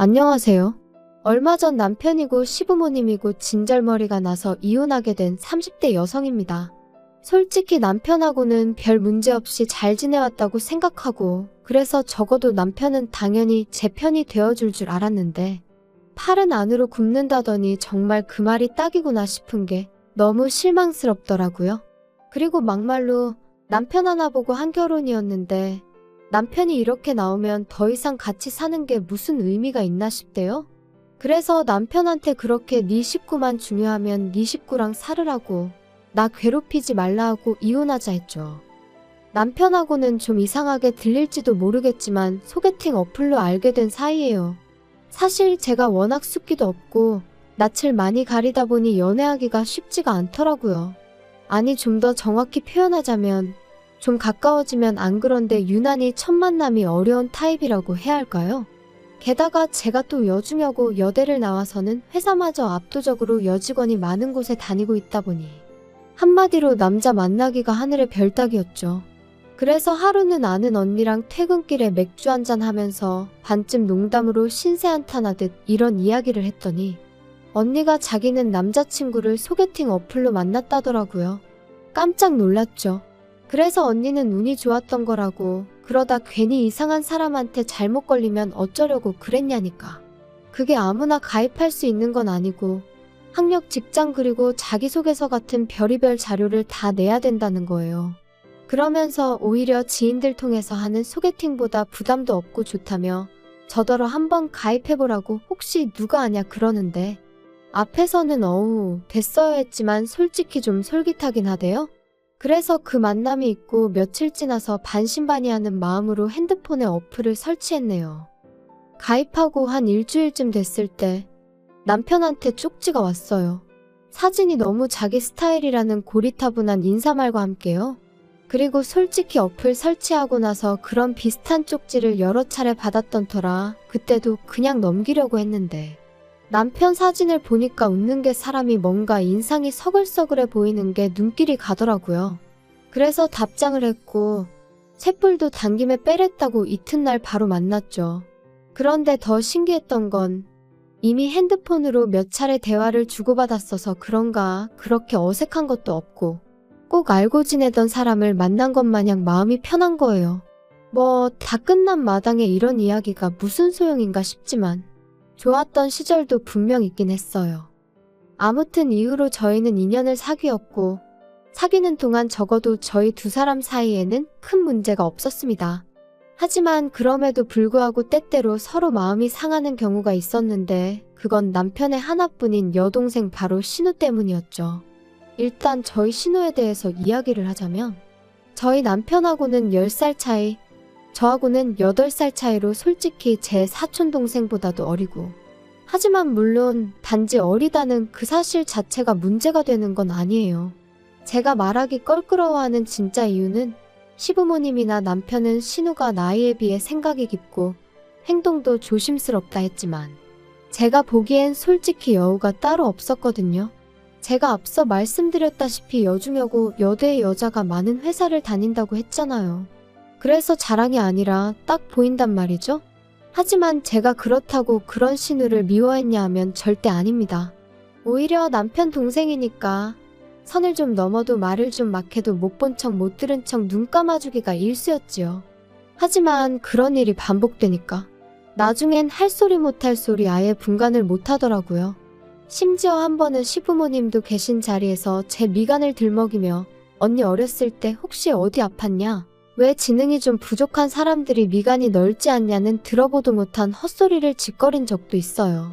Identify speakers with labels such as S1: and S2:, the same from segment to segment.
S1: 안녕하세요. 얼마 전 남편이고 시부모님이고 진절머리가 나서 이혼하게 된 30대 여성입니다. 솔직히 남편하고는 별 문제 없이 잘 지내왔다고 생각하고, 그래서 적어도 남편은 당연히 제 편이 되어줄 줄 알았는데, 팔은 안으로 굽는다더니 정말 그 말이 딱이구나 싶은 게 너무 실망스럽더라고요. 그리고 막말로 남편 하나 보고 한 결혼이었는데, 남편이 이렇게 나오면 더 이상 같이 사는 게 무슨 의미가 있나 싶대요. 그래서 남편한테 그렇게 네 식구만 중요하면 네 식구랑 살으라고, 나 괴롭히지 말라 하고 이혼하자 했죠. 남편하고는 좀 이상하게 들릴지도 모르겠지만 소개팅 어플로 알게 된 사이예요. 사실 제가 워낙 숫기도 없고 낯을 많이 가리다 보니 연애하기가 쉽지가 않더라고요. 아니, 좀 더 정확히 표현하자면 좀 가까워지면 안 그런데 유난히 첫 만남이 어려운 타입이라고 해야 할까요? 게다가 제가 또 여중여고 여대를 나와서는 회사마저 압도적으로 여직원이 많은 곳에 다니고 있다 보니 한마디로 남자 만나기가 하늘의 별 따기였죠. 그래서 하루는 아는 언니랑 퇴근길에 맥주 한잔 하면서 반쯤 농담으로 신세 한탄하듯 이런 이야기를 했더니 언니가 자기는 남자친구를 소개팅 어플로 만났다더라고요. 깜짝 놀랐죠. 그래서 언니는 운이 좋았던 거라고, 그러다 괜히 이상한 사람한테 잘못 걸리면 어쩌려고 그랬냐니까. 그게 아무나 가입할 수 있는 건 아니고 학력, 직장, 그리고 자기소개서 같은 별의별 자료를 다 내야 된다는 거예요. 그러면서 오히려 지인들 통해서 하는 소개팅보다 부담도 없고 좋다며 저더러 한번 가입해보라고 혹시 누가 아냐 그러는데, 앞에서는 어우 됐어요 했지만 솔직히 좀 솔깃하긴 하대요. 그래서 그 만남이 있고 며칠 지나서 반신반의하는 마음으로 핸드폰에 어플을 설치했네요. 가입하고 한 일주일쯤 됐을 때 남편한테 쪽지가 왔어요. 사진이 너무 자기 스타일이라는 고리타분한 인사말과 함께요. 그리고 솔직히 어플 설치하고 나서 그런 비슷한 쪽지를 여러 차례 받았던 터라 그때도 그냥 넘기려고 했는데, 남편 사진을 보니까 웃는 게 사람이 뭔가 인상이 서글서글해 보이는 게 눈길이 가더라고요. 그래서 답장을 했고 쇳불도 당김에 빼랬다고 이튿날 바로 만났죠. 그런데 더 신기했던 건 이미 핸드폰으로 몇 차례 대화를 주고받았어서 그런가 그렇게 어색한 것도 없고 꼭 알고 지내던 사람을 만난 것 마냥 마음이 편한 거예요. 뭐 다 끝난 마당에 이런 이야기가 무슨 소용인가 싶지만 좋았던 시절도 분명 있긴 했어요. 아무튼 이후로 저희는 인연을 사귀었고 사귀는 동안 적어도 저희 두 사람 사이에는 큰 문제가 없었습니다. 하지만 그럼에도 불구하고 때때로 서로 마음이 상하는 경우가 있었는데 그건 남편의 하나뿐인 여동생 바로 신우 때문이었죠. 일단 저희 신우에 대해서 이야기를 하자면 저희 남편하고는 10살 차이, 저하고는 8살 차이로 솔직히 제 사촌동생보다도 어리고, 하지만 물론 단지 어리다는 그 사실 자체가 문제가 되는 건 아니에요. 제가 말하기 껄끄러워하는 진짜 이유는 시부모님이나 남편은 신우가 나이에 비해 생각이 깊고 행동도 조심스럽다 했지만 제가 보기엔 솔직히 여우가 따로 없었거든요. 제가 앞서 말씀드렸다시피 여중여고 여대의 여자가 많은 회사를 다닌다고 했잖아요. 그래서 자랑이 아니라 딱 보인단 말이죠. 하지만 제가 그렇다고 그런 신우를 미워했냐 하면 절대 아닙니다. 오히려 남편 동생이니까 선을 좀 넘어도 말을 좀 막 해도 못 본 척 못 들은 척 눈 감아주기가 일쑤였지요. 하지만 그런 일이 반복되니까 나중엔 할 소리 못할 소리 아예 분간을 못하더라고요. 심지어 한 번은 시부모님도 계신 자리에서 제 미간을 들먹이며 언니 어렸을 때 혹시 어디 아팠냐? 왜 지능이 좀 부족한 사람들이 미간이 넓지 않냐는 들어보도 못한 헛소리를 짓거린 적도 있어요.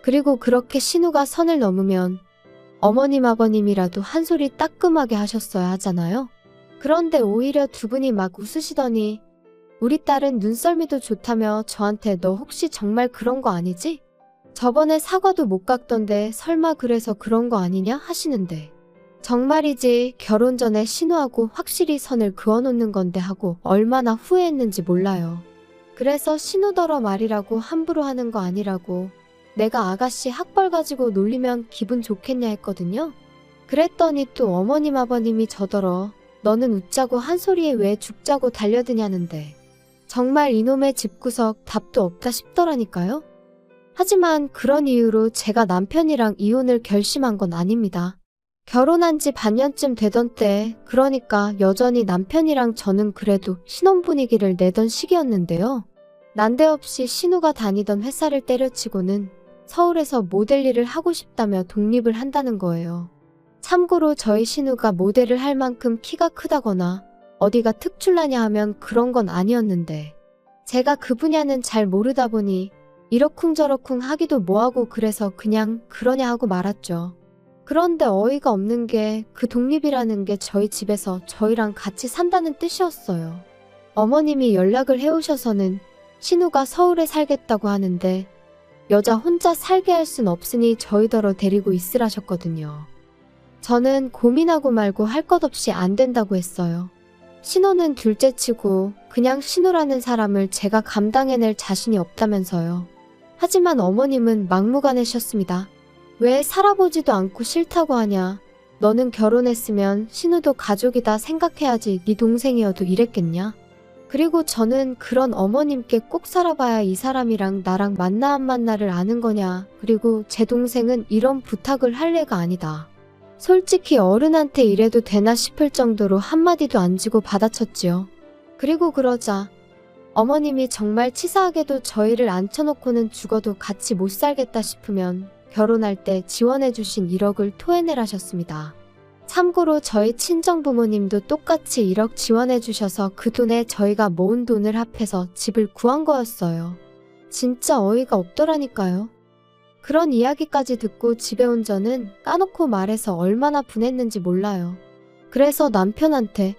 S1: 그리고 그렇게 신우가 선을 넘으면 어머님 아버님이라도 한 소리 따끔하게 하셨어야 하잖아요. 그런데 오히려 두 분이 막 웃으시더니 우리 딸은 눈썰미도 좋다며 저한테 너 혹시 정말 그런 거 아니지? 저번에 사과도 못 깎던데 설마 그래서 그런 거 아니냐 하시는데, 정말이지 결혼 전에 신우하고 확실히 선을 그어놓는 건데 하고 얼마나 후회했는지 몰라요. 그래서 신우더러 말이라고 함부로 하는 거 아니라고, 내가 아가씨 학벌 가지고 놀리면 기분 좋겠냐 했거든요. 그랬더니 또 어머님 아버님이 저더러 너는 웃자고 한 소리에 왜 죽자고 달려드냐는데, 정말 이놈의 집구석 답도 없다 싶더라니까요. 하지만 그런 이유로 제가 남편이랑 이혼을 결심한 건 아닙니다. 결혼한 지 반년쯤 되던 때, 그러니까 여전히 남편이랑 저는 그래도 신혼 분위기를 내던 시기였는데요. 난데없이 신우가 다니던 회사를 때려치고는 서울에서 모델 일을 하고 싶다며 독립을 한다는 거예요. 참고로 저희 신우가 모델을 할 만큼 키가 크다거나 어디가 특출나냐 하면 그런 건 아니었는데, 제가 그 분야는 잘 모르다 보니 이러쿵저러쿵 하기도 뭐하고 그래서 그냥 그러냐 하고 말았죠. 그런데 어이가 없는 게 그 독립이라는 게 저희 집에서 저희랑 같이 산다는 뜻이었어요. 어머님이 연락을 해오셔서는 신우가 서울에 살겠다고 하는데 여자 혼자 살게 할 순 없으니 저희더러 데리고 있으라셨거든요. 저는 고민하고 말고 할 것 없이 안 된다고 했어요. 신우는 둘째치고 그냥 신우라는 사람을 제가 감당해낼 자신이 없다면서요. 하지만 어머님은 막무가내셨습니다. 왜 살아보지도 않고 싫다고 하냐. 너는 결혼했으면 신우도 가족이다 생각해야지 네 동생이어도 이랬겠냐. 그리고 저는 그런 어머님께 꼭 살아봐야 이 사람이랑 나랑 만나 안 만나를 아는 거냐. 그리고 제 동생은 이런 부탁을 할 애가 아니다. 솔직히 어른한테 이래도 되나 싶을 정도로 한마디도 안 지고 받아쳤지요. 그리고 그러자 어머님이 정말 치사하게도 저희를 앉혀놓고는 죽어도 같이 못 살겠다 싶으면 결혼할 때 지원해주신 1억을 토해내라셨습니다. 참고로 저희 친정부모님도 똑같이 1억 지원해주셔서 그 돈에 저희가 모은 돈을 합해서 집을 구한 거였어요. 진짜 어이가 없더라니까요. 그런 이야기까지 듣고 집에 온 저는 까놓고 말해서 얼마나 분했는지 몰라요. 그래서 남편한테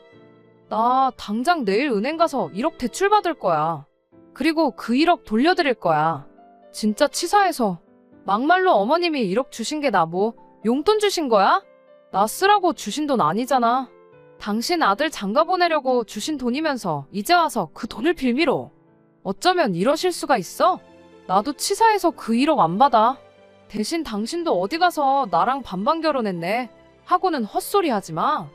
S2: 나 당장 내일 은행 가서 1억 대출 받을 거야. 그리고 그 1억 돌려드릴 거야. 진짜 치사해서. 막말로 어머님이 1억 주신 게 나 뭐 용돈 주신 거야? 나 쓰라고 주신 돈 아니잖아. 당신 아들 장가 보내려고 주신 돈이면서 이제 와서 그 돈을 빌미로. 어쩌면 이러실 수가 있어? 나도 치사해서 그 1억 안 받아. 대신 당신도 어디 가서 나랑 반반 결혼했네 하고는 헛소리 하지 마.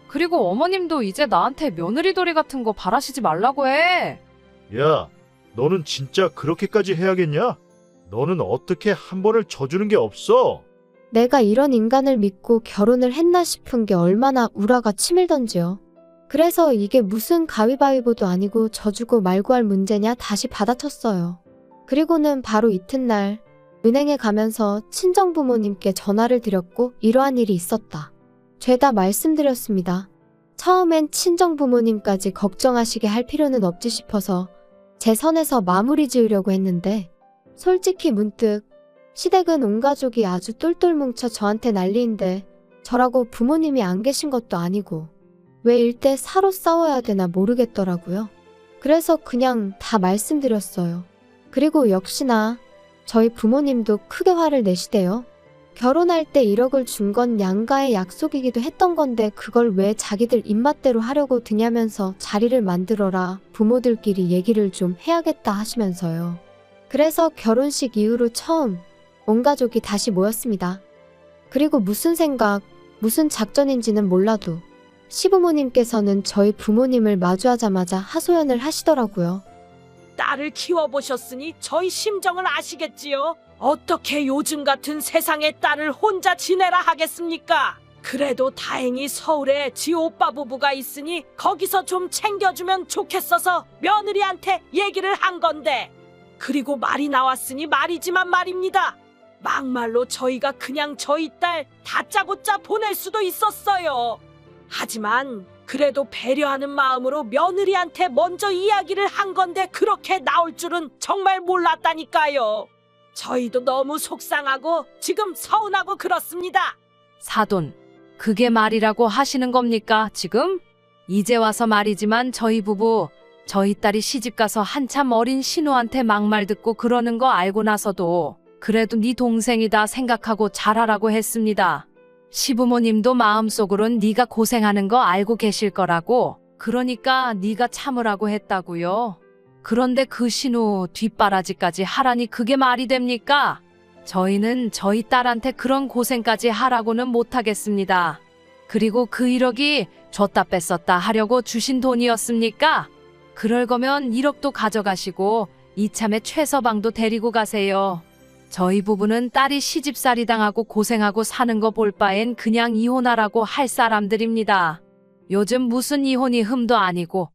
S2: 그리고 어머님도 이제 나한테 며느리돌이 같은 거 바라시지 말라고 해.
S3: 야, 너는 진짜 그렇게까지 해야겠냐? 너는 어떻게 한 번을 져주는 게 없어?
S1: 내가 이런 인간을 믿고 결혼을 했나 싶은 게 얼마나 우라가 치밀던지요. 그래서 이게 무슨 가위바위보도 아니고 져주고 말고 할 문제냐 다시 받아쳤어요. 그리고는 바로 이튿날 은행에 가면서 친정부모님께 전화를 드렸고 이러한 일이 있었다. 죄다 말씀드렸습니다. 처음엔 친정부모님까지 걱정하시게 할 필요는 없지 싶어서 제 선에서 마무리 지으려고 했는데 솔직히 문득 시댁은 온 가족이 아주 똘똘 뭉쳐 저한테 난리인데 저라고 부모님이 안 계신 것도 아니고 왜 일대 사로 싸워야 되나 모르겠더라고요. 그래서 그냥 다 말씀드렸어요. 그리고 역시나 저희 부모님도 크게 화를 내시대요. 결혼할 때 1억을 준 건 양가의 약속이기도 했던 건데 그걸 왜 자기들 입맛대로 하려고 드냐면서 자리를 만들어라. 부모들끼리 얘기를 좀 해야겠다 하시면서요. 그래서 결혼식 이후로 처음 온 가족이 다시 모였습니다. 그리고 무슨 생각, 무슨 작전인지는 몰라도 시부모님께서는 저희 부모님을 마주하자마자 하소연을 하시더라고요.
S4: 딸을 키워보셨으니 저희 심정을 아시겠지요? 어떻게 요즘 같은 세상에 딸을 혼자 지내라 하겠습니까? 그래도 다행히 서울에 지 오빠 부부가 있으니 거기서 좀 챙겨주면 좋겠어서 며느리한테 얘기를 한 건데, 그리고 말이 나왔으니 말이지만 말입니다. 막말로 저희가 그냥 저희 딸 다짜고짜 보낼 수도 있었어요. 하지만 그래도 배려하는 마음으로 며느리한테 먼저 이야기를 한 건데 그렇게 나올 줄은 정말 몰랐다니까요. 저희도 너무 속상하고 지금 서운하고 그렇습니다.
S2: 사돈, 그게 말이라고 하시는 겁니까 지금? 이제 와서 말이지만 저희 부부, 저희 딸이 시집가서 한참 어린 신우한테 막말 듣고 그러는 거 알고 나서도 그래도 네 동생이다 생각하고 잘하라고 했습니다. 시부모님도 마음속으론 네가 고생하는 거 알고 계실 거라고, 그러니까 네가 참으라고 했다고요. 그런데 그 신우 뒷바라지까지 하라니 그게 말이 됩니까? 저희는 저희 딸한테 그런 고생까지 하라고는 못하겠습니다. 그리고 그 1억이 줬다 뺐었다 하려고 주신 돈이었습니까? 그럴 거면 1억도 가져가시고 이참에 최서방도 데리고 가세요. 저희 부부는 딸이 시집살이 당하고 고생하고 사는 거 볼 바엔 그냥 이혼하라고 할 사람들입니다. 요즘 무슨 이혼이 흠도 아니고.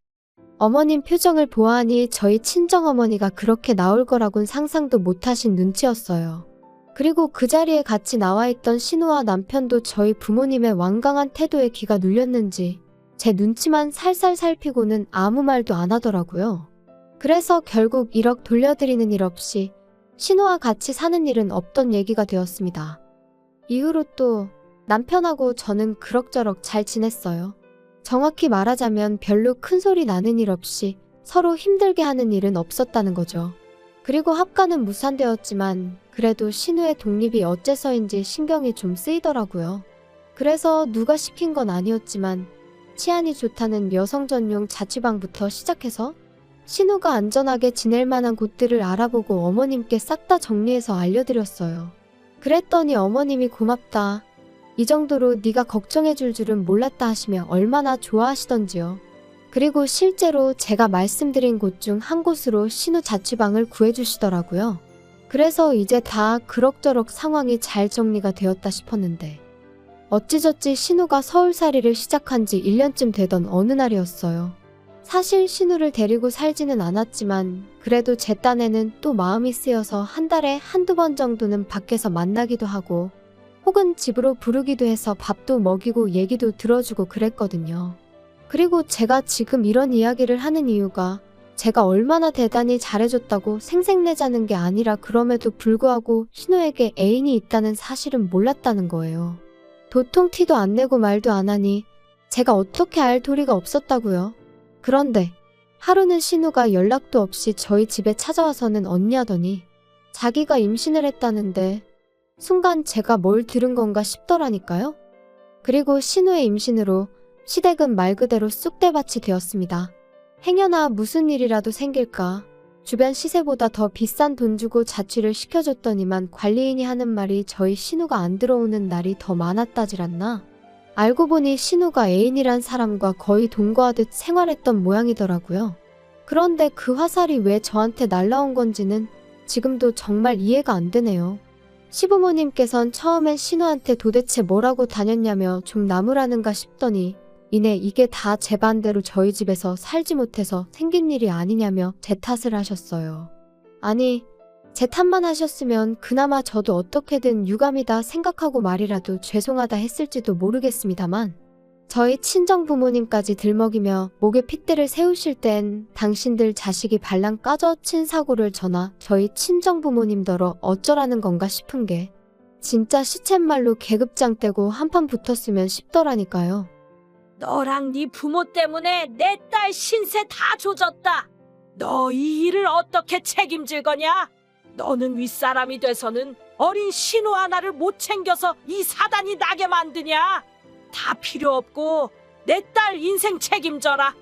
S1: 어머님 표정을 보아하니 저희 친정어머니가 그렇게 나올 거라곤 상상도 못하신 눈치였어요. 그리고 그 자리에 같이 나와있던 신우와 남편도 저희 부모님의 완강한 태도에 귀가 눌렸는지 제 눈치만 살살 살피고는 아무 말도 안 하더라고요. 그래서 결국 1억 돌려드리는 일 없이 신우와 같이 사는 일은 없던 얘기가 되었습니다. 이후로 또 남편하고 저는 그럭저럭 잘 지냈어요. 정확히 말하자면 별로 큰 소리 나는 일 없이 서로 힘들게 하는 일은 없었다는 거죠. 그리고 학과는 무산되었지만 그래도 신우의 독립이 어째서인지 신경이 좀 쓰이더라고요. 그래서 누가 시킨 건 아니었지만 치안이 좋다는 여성 전용 자취방부터 시작해서 신우가 안전하게 지낼 만한 곳들을 알아보고 어머님께 싹 다 정리해서 알려드렸어요. 그랬더니 어머님이 고맙다. 이 정도로 네가 걱정해줄 줄은 몰랐다 하시며 얼마나 좋아하시던지요. 그리고 실제로 제가 말씀드린 곳 중 한 곳으로 신우 자취방을 구해주시더라고요. 그래서 이제 다 그럭저럭 상황이 잘 정리가 되었다 싶었는데 어찌저찌 신우가 서울살이를 시작한 지 1년쯤 되던 어느 날이었어요. 사실 신우를 데리고 살지는 않았지만 그래도 제 딴에는 또 마음이 쓰여서 한 달에 한두 번 정도는 밖에서 만나기도 하고 혹은 집으로 부르기도 해서 밥도 먹이고 얘기도 들어주고 그랬거든요. 그리고 제가 지금 이런 이야기를 하는 이유가 제가 얼마나 대단히 잘해줬다고 생색내자는 게 아니라 그럼에도 불구하고 신우에게 애인이 있다는 사실은 몰랐다는 거예요. 도통 티도 안 내고 말도 안 하니 제가 어떻게 알 도리가 없었다고요. 그런데 하루는 신우가 연락도 없이 저희 집에 찾아와서는 언니 하더니 자기가 임신을 했다는데 순간 제가 뭘 들은 건가 싶더라니까요. 그리고 신우의 임신으로 시댁은 말 그대로 쑥대밭이 되었습니다. 행여나 무슨 일이라도 생길까 주변 시세보다 더 비싼 돈 주고 자취를 시켜줬더니만 관리인이 하는 말이 저희 신우가 안 들어오는 날이 더 많았다질 않나. 알고 보니 신우가 애인이란 사람과 거의 동거하듯 생활했던 모양이더라고요. 그런데 그 화살이 왜 저한테 날라온 건지는 지금도 정말 이해가 안 되네요. 시부모님께선 처음엔 신우한테 도대체 뭐라고 다녔냐며 좀 나무라는가 싶더니 이내 이게 다 제 반대로 저희 집에서 살지 못해서 생긴 일이 아니냐며 제 탓을 하셨어요. 아니, 제 탓만 하셨으면 그나마 저도 어떻게든 유감이다 생각하고 말이라도 죄송하다 했을지도 모르겠습니다만 저희 친정 부모님까지 들먹이며 목에 핏대를 세우실 땐 당신들 자식이 발랑 까져 친 사고를 전하 저희 친정 부모님더러 어쩌라는 건가 싶은 게 진짜 시쳇말로 계급장 떼고 한판 붙었으면 싶더라니까요.
S4: 너랑 네 부모 때문에 내 딸 신세 다 조졌다. 너 이 일을 어떻게 책임질 거냐? 너는 윗사람이 돼서는 어린 신우 하나를 못 챙겨서 이 사단이 나게 만드냐? 다 필요 없고 내 딸 인생 책임져라.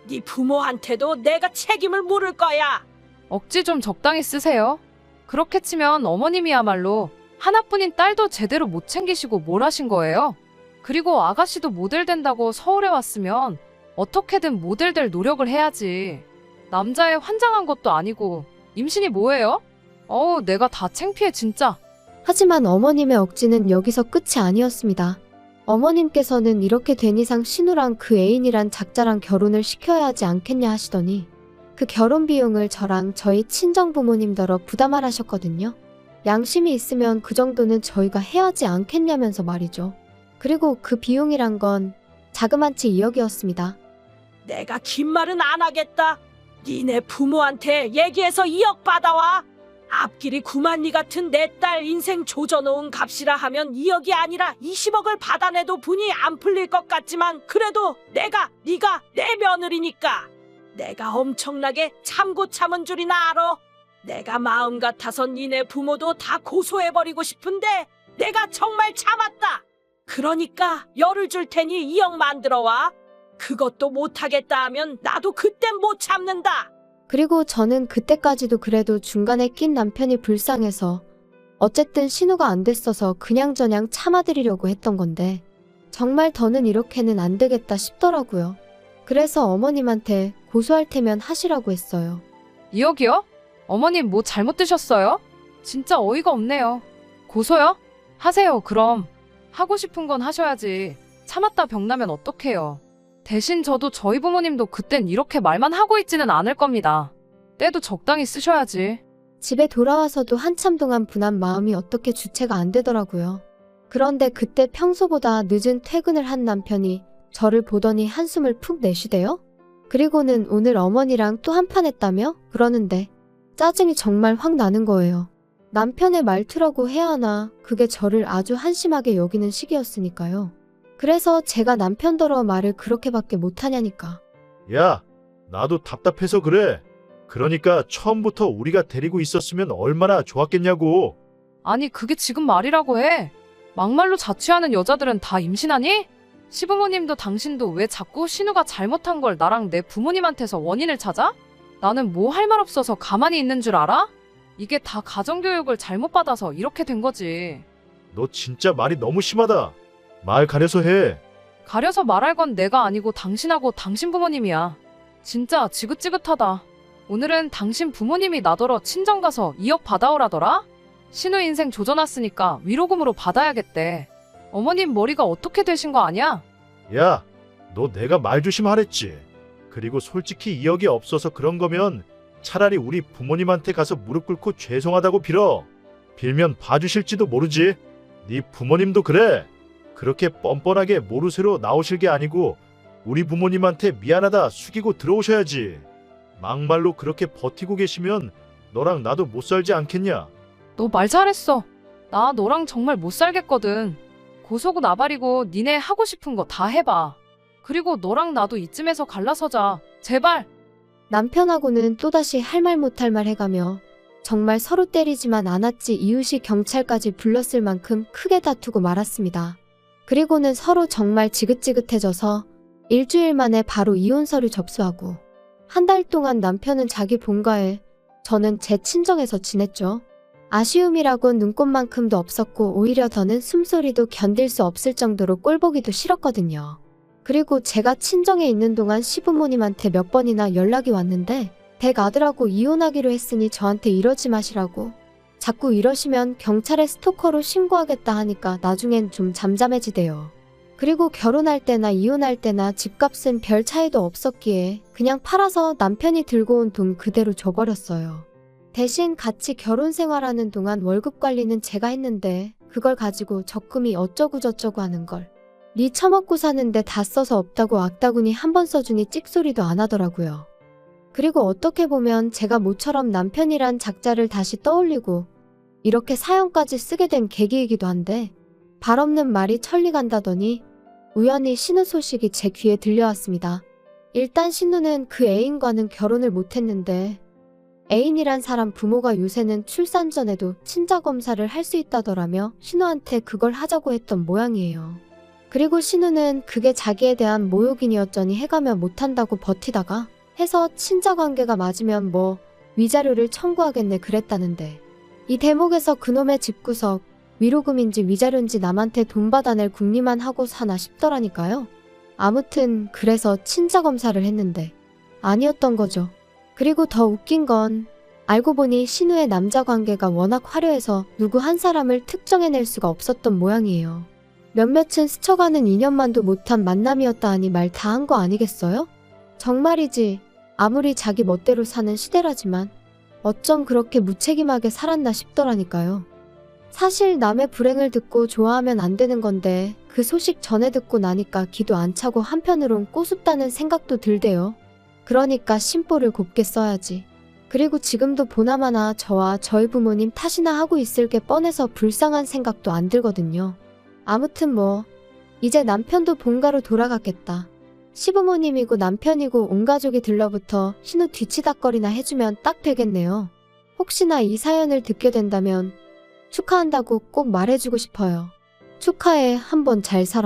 S4: 네 부모한테도 내가 책임을 물을 거야.
S2: 억지 좀 적당히 쓰세요. 그렇게 치면 어머님이야말로 하나뿐인 딸도 제대로 못 챙기시고 뭘 하신 거예요? 그리고 아가씨도 모델 된다고 서울에 왔으면 어떻게든 모델 될 노력을 해야지. 남자애 환장한 것도 아니고 임신이 뭐예요? 어우, 내가 다 창피해 진짜.
S1: 하지만 어머님의 억지는 여기서 끝이 아니었습니다. 어머님께서는 이렇게 된 이상 신우랑 그 애인이란 작자랑 결혼을 시켜야 하지 않겠냐 하시더니 그 결혼 비용을 저랑 저희 친정 부모님더러 부담을 하셨거든요. 양심이 있으면 그 정도는 저희가 해야 하지 않겠냐면서 말이죠. 그리고 그 비용이란 건 자그만치 2억이었습니다.
S4: 내가 긴 말은 안 하겠다. 니네 부모한테 얘기해서 2억 받아와. 앞길이 구만리 같은 내 딸 인생 조져놓은 값이라 하면 2억이 아니라 20억을 받아내도 분이 안 풀릴 것 같지만 그래도 네가 내 며느리니까 내가 엄청나게 참고 참은 줄이나 알아. 내가 마음 같아서 니네 부모도 다 고소해버리고 싶은데 내가 정말 참았다. 그러니까 열을 줄 테니 2억 만들어와. 그것도 못하겠다 하면 나도 그땐 못 참는다.
S1: 그리고 저는 그때까지도 그래도 중간에 낀 남편이 불쌍해서 어쨌든 신우가 안 됐어서 그냥저냥 참아드리려고 했던 건데 정말 더는 이렇게는 안 되겠다 싶더라고요. 그래서 어머님한테 고소할 테면 하시라고 했어요.
S2: 2억이요? 어머님 뭐 잘못 드셨어요? 진짜 어이가 없네요. 고소요? 하세요, 그럼. 하고 싶은 건 하셔야지. 참았다 병나면 어떡해요. 대신 저도 저희 부모님도 그땐 이렇게 말만 하고 있지는 않을 겁니다. 때도 적당히 쓰셔야지.
S1: 집에 돌아와서도 한참 동안 분한 마음이 어떻게 주체가 안 되더라고요. 그런데 그때 평소보다 늦은 퇴근을 한 남편이 저를 보더니 한숨을 푹 내쉬대요. 그리고는 오늘 어머니랑 또 한판 했다며 그러는데 짜증이 정말 확 나는 거예요. 남편의 말투라고 해야 하나 그게 저를 아주 한심하게 여기는 시기였으니까요. 그래서 제가 남편더러 말을 그렇게밖에 못하냐니까.
S3: 야, 나도 답답해서 그래. 그러니까 처음부터 우리가 데리고 있었으면 얼마나 좋았겠냐고.
S2: 아니, 그게 지금 말이라고 해. 막말로 자취하는 여자들은 다 임신하니? 시부모님도 당신도 왜 자꾸 신우가 잘못한 걸 나랑 내 부모님한테서 원인을 찾아? 나는 뭐 할 말 없어서 가만히 있는 줄 알아? 이게 다 가정교육을 잘못 받아서 이렇게 된 거지.
S3: 너 진짜 말이 너무 심하다. 말 가려서 해.
S2: 가려서 말할 건 내가 아니고 당신하고 당신 부모님이야. 진짜 지긋지긋하다. 오늘은 당신 부모님이 나더러 친정 가서 2억 받아오라더라? 신우 인생 조져놨으니까 위로금으로 받아야겠대. 어머님 머리가 어떻게 되신 거 아냐?
S3: 야, 너 내가 말 조심하랬지. 그리고 솔직히 2억이 없어서 그런 거면 차라리 우리 부모님한테 가서 무릎 꿇고 죄송하다고 빌어. 빌면 봐주실지도 모르지. 네 부모님도 그래. 그렇게 뻔뻔하게 모르쇠로 나오실 게 아니고 우리 부모님한테 미안하다 숙이고 들어오셔야지. 막말로 그렇게 버티고 계시면 너랑 나도 못 살지 않겠냐?
S2: 너 말 잘했어. 나 너랑 정말 못 살겠거든. 고소고 나발이고 니네 하고 싶은 거 다 해봐. 그리고 너랑 나도 이쯤에서 갈라서자. 제발.
S1: 남편하고는 또다시 할 말 못할 말 해가며 정말 서로 때리지만 않았지 이웃이 경찰까지 불렀을 만큼 크게 다투고 말았습니다. 그리고는 서로 정말 지긋지긋해져서 일주일 만에 바로 이혼 서류 접수하고 한 달 동안 남편은 자기 본가에 저는 제 친정에서 지냈죠. 아쉬움이라곤 눈꽃만큼도 없었고 오히려 더는 숨소리도 견딜 수 없을 정도로 꼴보기도 싫었거든요. 그리고 제가 친정에 있는 동안 시부모님한테 몇 번이나 연락이 왔는데 댁 아들하고 이혼하기로 했으니 저한테 이러지 마시라고. 자꾸 이러시면 경찰에 스토커로 신고하겠다 하니까 나중엔 좀 잠잠해지대요. 그리고 결혼할 때나 이혼할 때나 집값은 별 차이도 없었기에 그냥 팔아서 남편이 들고 온 돈 그대로 줘버렸어요. 대신 같이 결혼 생활하는 동안 월급 관리는 제가 했는데 그걸 가지고 적금이 어쩌고저쩌고 하는 걸. 니 처먹고 사는데 다 써서 없다고 악다구니 한 번 써주니 찍소리도 안 하더라고요. 그리고 어떻게 보면 제가 모처럼 남편이란 작자를 다시 떠올리고 이렇게 사연까지 쓰게 된 계기이기도 한데 발 없는 말이 천리 간다더니 우연히 신우 소식이 제 귀에 들려왔습니다. 일단 신우는 그 애인과는 결혼을 못했는데 애인이란 사람 부모가 요새는 출산 전에도 친자검사를 할 수 있다더라며 신우한테 그걸 하자고 했던 모양이에요. 그리고 신우는 그게 자기에 대한 모욕인이었더니 해가며 못한다고 버티다가 해서 친자관계가 맞으면 뭐 위자료를 청구하겠네 그랬다는데 이 대목에서 그놈의 집구석 위로금인지 위자료인지 남한테 돈 받아낼 궁리만 하고 사나 싶더라니까요. 아무튼 그래서 친자검사를 했는데 아니었던 거죠. 그리고 더 웃긴 건 알고 보니 신우의 남자 관계가 워낙 화려해서 누구 한 사람을 특정해낼 수가 없었던 모양이에요. 몇몇은 스쳐가는 인연만도 못한 만남이었다 하니 말 다 한 거 아니겠어요? 정말이지 아무리 자기 멋대로 사는 시대라지만 어쩜 그렇게 무책임하게 살았나 싶더라니까요. 사실 남의 불행을 듣고 좋아하면 안 되는 건데 그 소식 전에 듣고 나니까 기도 안 차고 한편으론 꼬숩다는 생각도 들대요. 그러니까 심보를 곱게 써야지. 그리고 지금도 보나마나 저와 저희 부모님 탓이나 하고 있을 게 뻔해서 불쌍한 생각도 안 들거든요. 아무튼 뭐 이제 남편도 본가로 돌아갔겠다. 시부모님이고 남편이고 온 가족이 들러붙어 신우 뒤치다거리나 해주면 딱 되겠네요. 혹시나 이 사연을 듣게 된다면 축하한다고 꼭 말해주고 싶어요. 축하해, 한번 잘 살아.